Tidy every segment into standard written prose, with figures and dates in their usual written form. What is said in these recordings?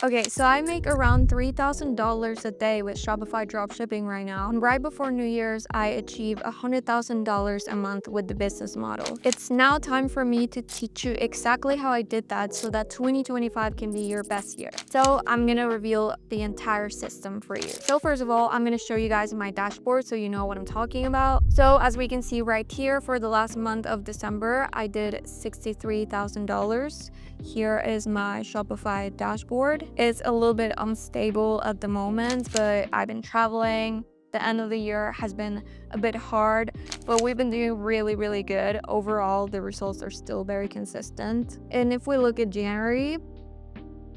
Okay, so I make around $3,000 a day with Shopify Dropshipping right now. And right before New Year's, I achieved $100,000 a month with the business model. It's now time for me to teach you exactly how I did that so that 2025 can be your best year. So I'm gonna reveal the entire system for you. So first of all, I'm gonna show you guys my dashboard so you know what I'm talking about. So as we can see right here, for the last month of December, I did $63,000. Here is my Shopify dashboard. It's a little bit unstable at the moment, but I've been traveling. The end of the year has been a bit hard, but we've been doing really good. Overall, the results are still very consistent. And if we look at January,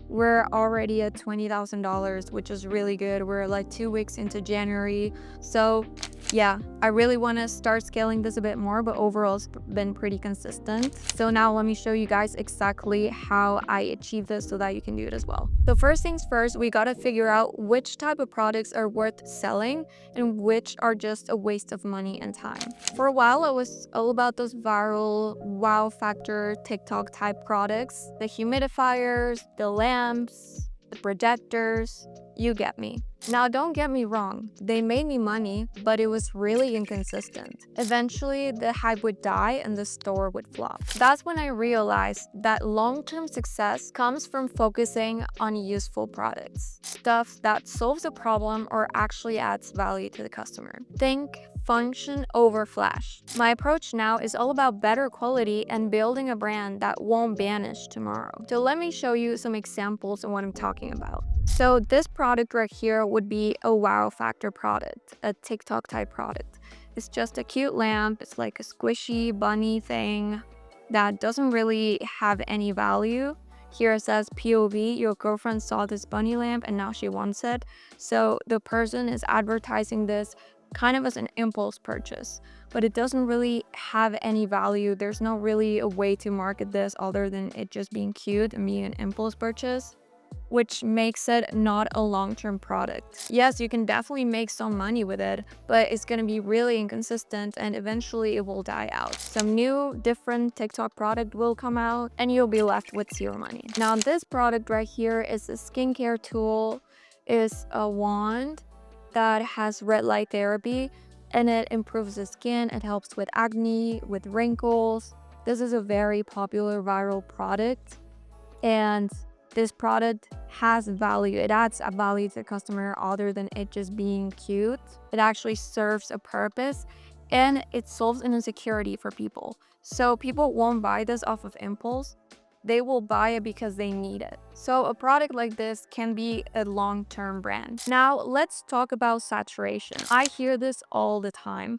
we're already at $20,000, which is really good. We're like 2 weeks into January. So yeah, I really want to start scaling this a bit more, but overall it's been pretty consistent. So now let me show you guys exactly how I achieve this so that you can do it as well. So first things first, we got to figure out which type of products are worth selling and which are just a waste of money and time. For a while, it was all about those viral wow factor TikTok type products, the humidifiers, the lamps, the projectors, you get me. Now, don't get me wrong, they made me money, but it was really inconsistent. Eventually, the hype would die and the store would flop. That's when I realized that long-term success comes from focusing on useful products, stuff that solves a problem or actually adds value to the customer. Think function over flash. My approach now is all about better quality and building a brand that won't vanish tomorrow. So let me show you some examples of what I'm talking about. So this product right here would be a wow factor product, a TikTok type product. It's just a cute lamp. It's like a squishy bunny thing that doesn't really have any value. Here it says POV, your girlfriend saw this bunny lamp and now she wants it. So the person is advertising this kind of as an impulse purchase, but it doesn't really have any value. There's no really a way to market this other than it just being cute and being an impulse purchase, which makes it not a long-term product. Yes, you can definitely make some money with it, but it's gonna be really inconsistent and eventually it will die out. Some new, different TikTok product will come out and you'll be left with zero money. Now, this product right here is a skincare tool, is a wand that has red light therapy and it improves the skin. It helps with acne, with wrinkles. This is a very popular viral product, and this product has value. It adds a value to the customer other than it just being cute. It actually serves a purpose and it solves an insecurity for people. So people won't buy this off of impulse. They will buy it because they need it. So a product like this can be a long-term brand. Now let's talk about saturation. I hear this all the time.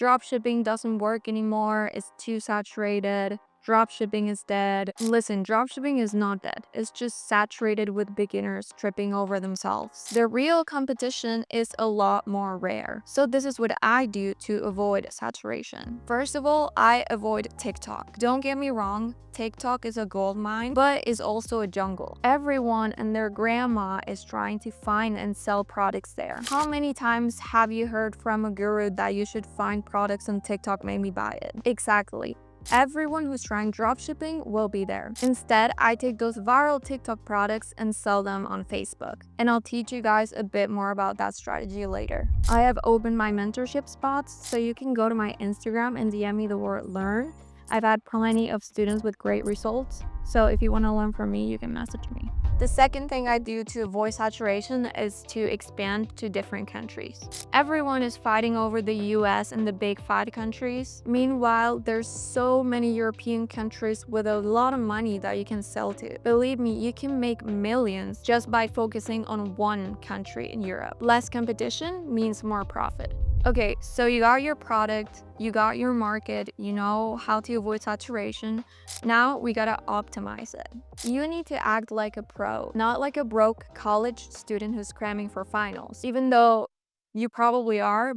Dropshipping doesn't work anymore. It's too saturated. Dropshipping is dead. Listen, dropshipping is not dead. It's just saturated with beginners tripping over themselves. The real competition is a lot more rare. So this is what I do to avoid saturation. First of all, I avoid TikTok. Don't get me wrong, TikTok is a gold mine, but is also a jungle. Everyone and their grandma is trying to find and sell products there. How many times have you heard from a guru that you should find products on TikTok made me buy it? Exactly. Everyone who's trying dropshipping will be there. Instead, I take those viral TikTok products and sell them on Facebook. And I'll teach you guys a bit more about that strategy later. I have opened my mentorship spots, so you can go to my Instagram and DM me the word learn. I've had plenty of students with great results, so if you want to learn from me, you can message me. The second thing I do to avoid saturation is to expand to different countries. Everyone is fighting over the US and the big five countries. Meanwhile, there's so many European countries with a lot of money that you can sell to. Believe me, you can make millions just by focusing on one country in Europe. Less competition means more profit. Okay, so you got your product, you got your market, you know how to avoid saturation. Now we gotta optimize it. You need to act like a pro, not like a broke college student who's cramming for finals, even though you probably are,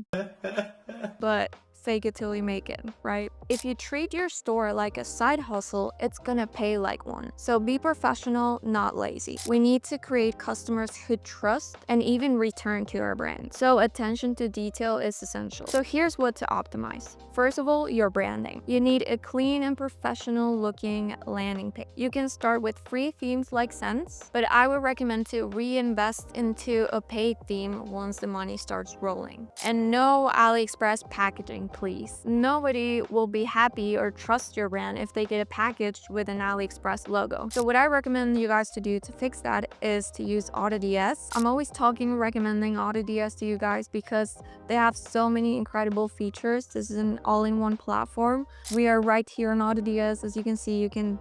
but fake it till you make it, right? If you treat your store like a side hustle, it's gonna pay like one. So be professional, not lazy. We need to create customers who trust and even return to our brand. So attention to detail is essential. So here's what to optimize. First of all, your branding. You need a clean and professional looking landing page. You can start with free themes like Sense, but I would recommend to reinvest into a paid theme once the money starts rolling. And no AliExpress packaging, please. Nobody will be happy or trust your brand if they get a package with an AliExpress logo. So what I recommend you guys to do to fix that is to use AutoDS. I'm always recommending AutoDS to you guys because they have so many incredible features. This is an all-in-one platform. We are right here on AutoDS. As you can see, you can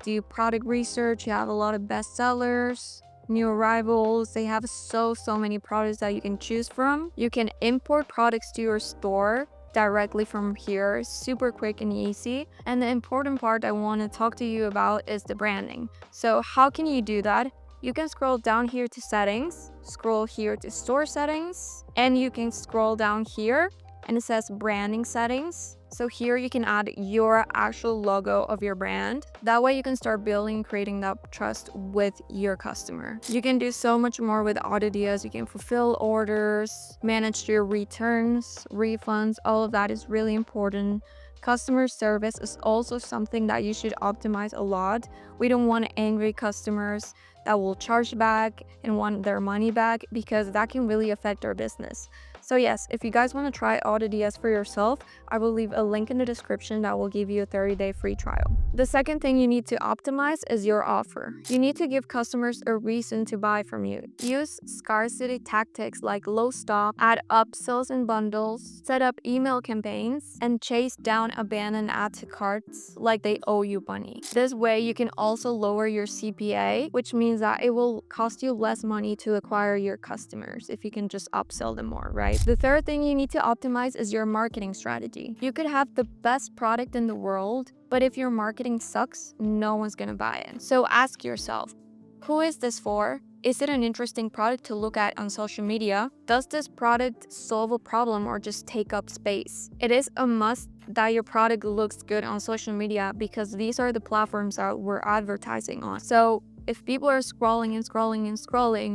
do product research. You have a lot of bestsellers, new arrivals. They have so many products that you can choose from. You can import products to your store directly from here, super quick and easy. And the important part I want to talk to you about is the branding. So how can you do that? You can scroll down here to settings, scroll here to store settings, and you can scroll down here and it says branding settings. So here you can add your actual logo of your brand. That way you can start building, creating that trust with your customer. You can do so much more with AutoDS. You can fulfill orders, manage your returns, refunds. All of that is really important. Customer service is also something that you should optimize a lot. We don't want angry customers that will charge back and want their money back because that can really affect our business. So yes, if you guys want to try AutoDS for yourself, I will leave a link in the description that will give you a 30-day free trial. The second thing you need to optimize is your offer. You need to give customers a reason to buy from you. Use scarcity tactics like low stock, add upsells and bundles, set up email campaigns, and chase down abandoned add to carts like they owe you money. This way you can also lower your CPA, which means that it will cost you less money to acquire your customers if you can just upsell them more, right? The third thing you need to optimize is your marketing strategy. You could have the best product in the world, but if your marketing sucks, no one's gonna buy it. So ask yourself, who is this for? Is it an interesting product to look at on social media? Does this product solve a problem or just take up space? It is a must that your product looks good on social media because these are the platforms that we're advertising on. So if people are scrolling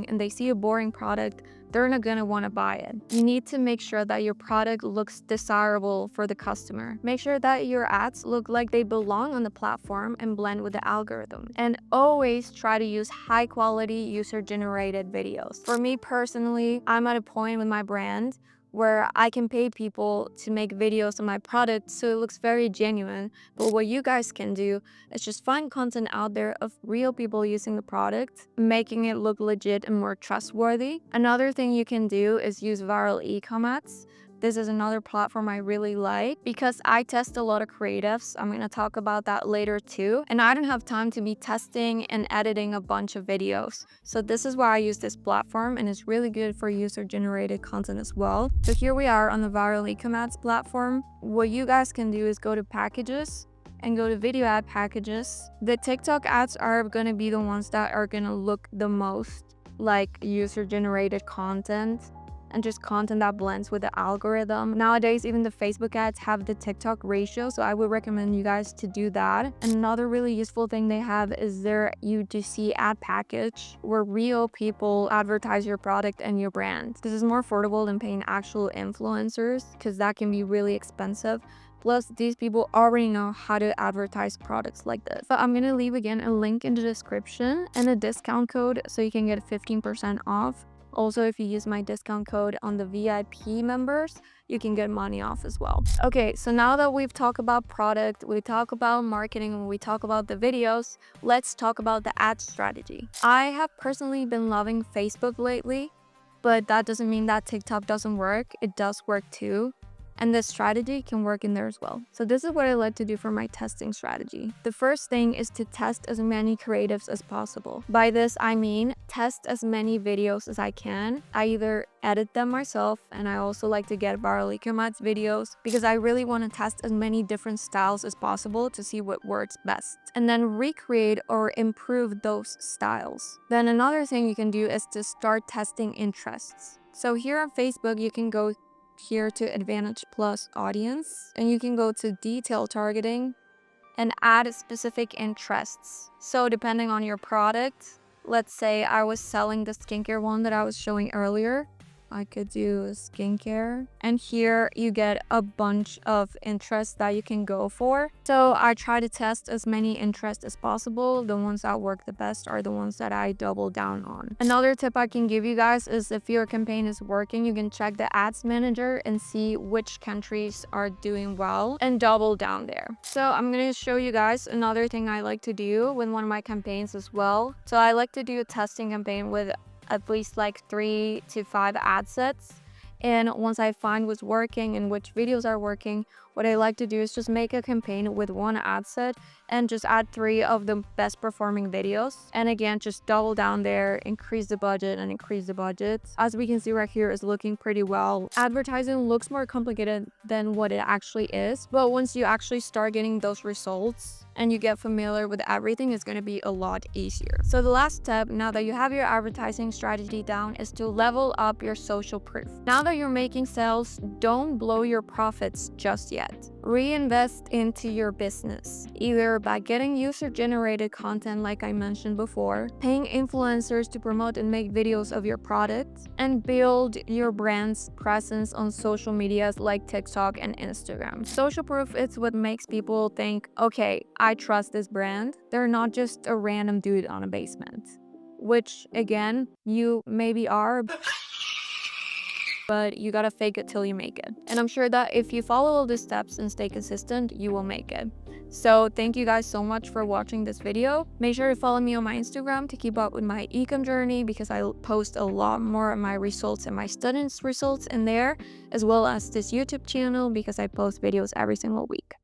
and they see a boring product, they're not gonna wanna buy it. You need to make sure that your product looks desirable for the customer. Make sure that your ads look like they belong on the platform and blend with the algorithm. And always try to use high quality user-generated videos. For me personally, I'm at a point with my brand where I can pay people to make videos on my product so it looks very genuine. But what you guys can do is just find content out there of real people using the product, making it look legit and more trustworthy. Another thing you can do is use viral e-commerce. This is another platform I really like because I test a lot of creatives. I'm gonna talk about that later too. And I don't have time to be testing and editing a bunch of videos. So this is why I use this platform, and it's really good for user-generated content as well. So here we are on the viral e-commerce platform. What you guys can do is go to packages and go to video ad packages. The TikTok ads are gonna be the ones that are gonna look the most like user-generated content and just content that blends with the algorithm. Nowadays, even the Facebook ads have the TikTok ratio, so I would recommend you guys to do that. Another really useful thing they have is their UGC ad package, where real people advertise your product and your brand. This is more affordable than paying actual influencers because that can be really expensive. Plus, these people already know how to advertise products like this. So I'm gonna leave again a link in the description and a discount code so you can get 15% off. Also, if you use my discount code on the VIP members, you can get money off as well. Okay, so now that we've talked about product, we talk about marketing, and we talk about the videos, let's talk about the ad strategy. I have personally been loving Facebook lately, but that doesn't mean that TikTok doesn't work. It does work too. And this strategy can work in there as well. So this is what I like to do for my testing strategy. The first thing is to test as many creatives as possible. By this, I mean test as many videos as I can. I either edit them myself, and I also like to get viral e-commerce videos because I really want to test as many different styles as possible to see what works best, and then recreate or improve those styles. Then another thing you can do is to start testing interests. So here on Facebook, you can go here to Advantage Plus audience, and you can go to detail targeting and add specific interests. So depending on your product, let's say I was selling the skincare one that I was showing earlier, I could do skincare, and here you get a bunch of interests that you can go for. So I try to test as many interests as possible. The ones that work the best are the ones that I double down on. Another tip I can give you guys is if your campaign is working, you can check the ads manager and see which countries are doing well and double down there. So I'm going to show you guys another thing I like to do with one of my campaigns as well. So I like to do a testing campaign with at least like 3 to 5 ad sets, and once I find what's working and which videos are working, what I like to do is just make a campaign with one ad set and just add 3 of the best performing videos, and again just double down there, increase the budget and increase the budget. As we can see right here, is looking pretty well. Advertising looks more complicated than what it actually is, but once you actually start getting those results and you get familiar with everything, it's going to be a lot easier. So the last step, now that you have your advertising strategy down, is to level up your social proof. Now that you're making sales, don't blow your profits just yet. Reinvest into your business, either by getting user-generated content like I mentioned before, paying influencers to promote and make videos of your product, and build your brand's presence on social medias like TikTok and Instagram. Social proof is what makes people think, okay, I trust this brand. They're not just a random dude on a basement, which again, you maybe are, but you gotta fake it till you make it. And I'm sure that if you follow all these steps and stay consistent, you will make it. So thank you guys so much for watching this video. Make sure to follow me on my Instagram to keep up with my e-com journey, because I post a lot more of my results and my students' results in there, as well as this YouTube channel because I post videos every single week.